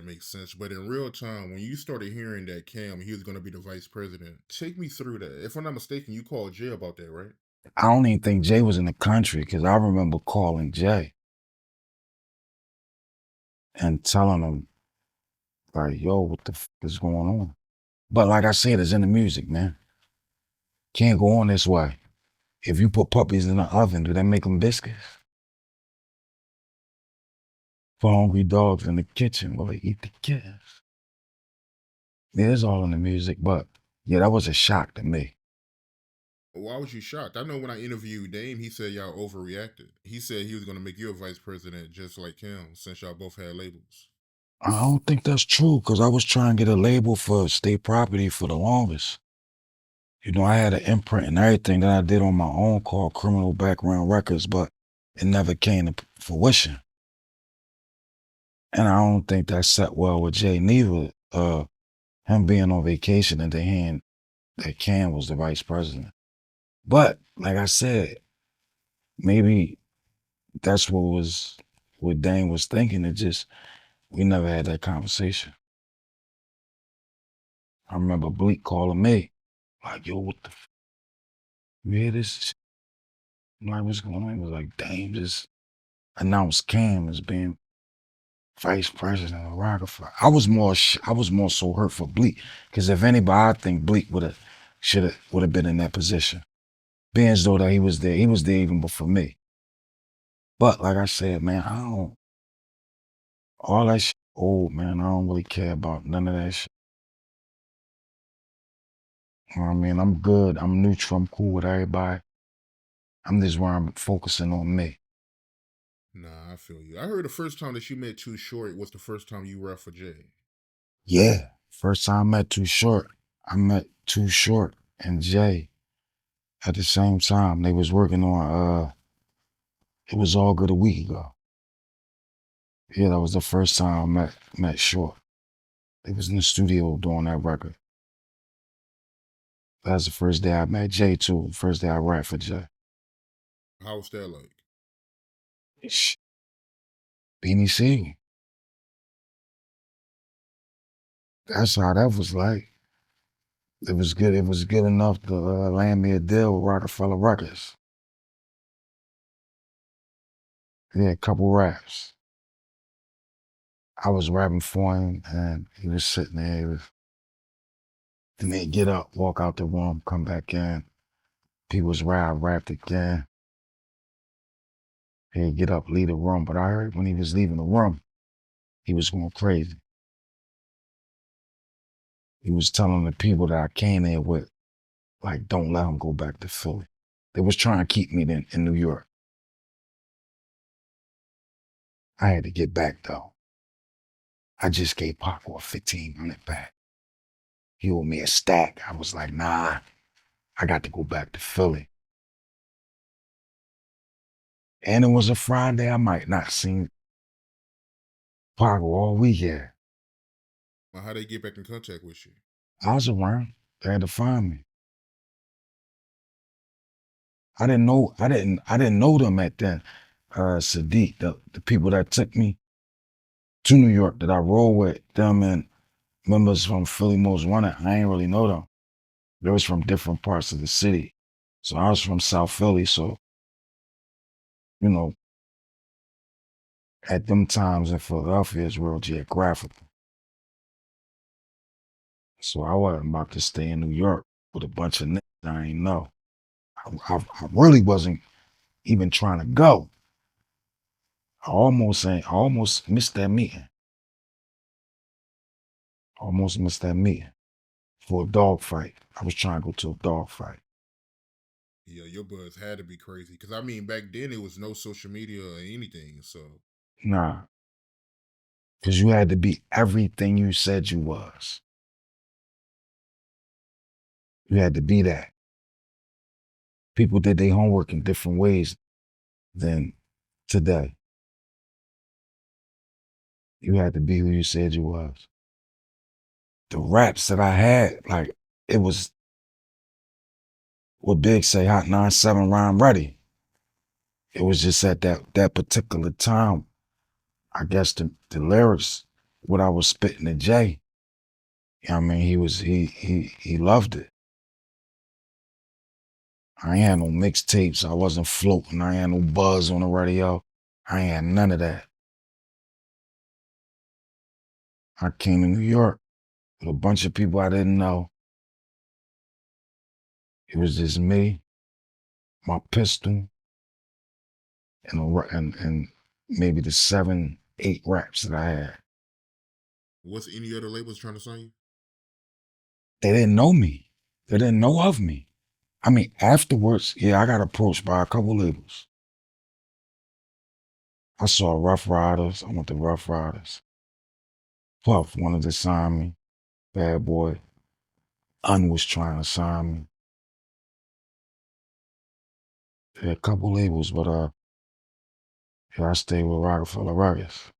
that makes sense. But in real time, when you started hearing that Cam, he was going to be the vice president, take me through that. If I'm not mistaken, you called Jay about that, right? I don't even think Jay was in the country because I remember calling Jay and telling him, like, yo, what the is going on? But like I said, it's in the music, man. Can't go on this way. If you put puppies in the oven, do that make them biscuits? For hungry dogs in the kitchen, will they eat the kids? Yeah, it's all in the music, but yeah, that was a shock to me. Why was you shocked? I know when I interviewed Dame, he said y'all overreacted. He said he was going to make you a vice president just like him, since y'all both had labels. I don't think that's true because I was trying to get a label for state property for the longest. You know, I had an imprint and everything that I did on my own called Criminal Background Records, but it never came to fruition. And I don't think that set well with Jay neither. Him being on vacation and then hearing that Cam was the vice president. But like I said, maybe that's what Dane was thinking. It just we never had that conversation. I remember Bleak calling me, like, yo, what the you hear this? I'm like, what's going on? He was like, Dame just announced Cam as being vice president of Roc-A-Fella. I was more so hurt for Bleak. Cause if anybody, I think Bleak would have been in that position. Being as though that he was there even before me. But like I said, man, all that shit old, man. I don't really care about none of that shit. You know what I mean? I'm good. I'm neutral. I'm cool with everybody. I'm just where I'm focusing on me. Nah, I feel you. I heard the first time that you met Too Short was the first time you rapped for Jay. Yeah. First time I met Too Short and Jay at the same time. They was working on It Was All Good a week ago. Yeah, that was the first time I met Short. They was in the studio doing that record. That's the first day I met Jay too. First day I rapped for Jay. How was that like? Shh, Beanie Sigel. That's how that was like. It was good. It was good enough to land me a deal with Roc-A-Fella Records. Yeah, a couple raps. I was rapping for him, and he was sitting there. Then they get up, walk out the room, come back in. People's rap, rapped again. He'd get up, leave the room. But I heard when he was leaving the room, he was going crazy. He was telling the people that I came there with, like, don't let him go back to Philly. They was trying to keep me in New York. I had to get back though. I just gave Paco a 1,500 back. He owed me a stack. I was like, nah, I got to go back to Philly. And it was a Friday. I might not seen Paco all weekend. Well, how they get back in contact with you? I was around. They had to find me. I didn't know them at then. Sadiq, the people that took me to New York that I rolled with, them and members from Philly Most Wanted, I ain't really know them. They was from different parts of the city. So I was from South Philly, so, you know, at them times in Philadelphia is real geographical. So I wasn't about to stay in New York with a bunch of niggas I ain't know. I really wasn't even trying to go. I almost missed that meeting. Almost missed that meeting for a dog fight. I was trying to go to a dog fight. Yeah, your buzz had to be crazy. Cause I mean, back then it was no social media or anything. So Nah, because you had to be everything you said you was. You had to be that. People did their homework in different ways than today. You had to be who you said you was. The raps that I had, like, it was what Big say, Hot 97 rhyme ready. It was just at that particular time, I guess the lyrics what I was spitting to Jay. You know what I mean? He loved it. I ain't had no mixtapes. I wasn't floating. I ain't had no buzz on the radio. I ain't had none of that. I came to New York with a bunch of people I didn't know. It was just me, my pistol, and maybe the 7, 8 raps that I had. What's any other labels trying to sign you? They didn't know me. They didn't know of me. I mean, afterwards, yeah, I got approached by a couple labels. I saw Rough Riders. I went to Rough Riders. Puff wanted to sign me. Bad Boy. Un was trying to sign me. Yeah, a couple labels, but yeah, I stayed with Roc-A-Fella Records.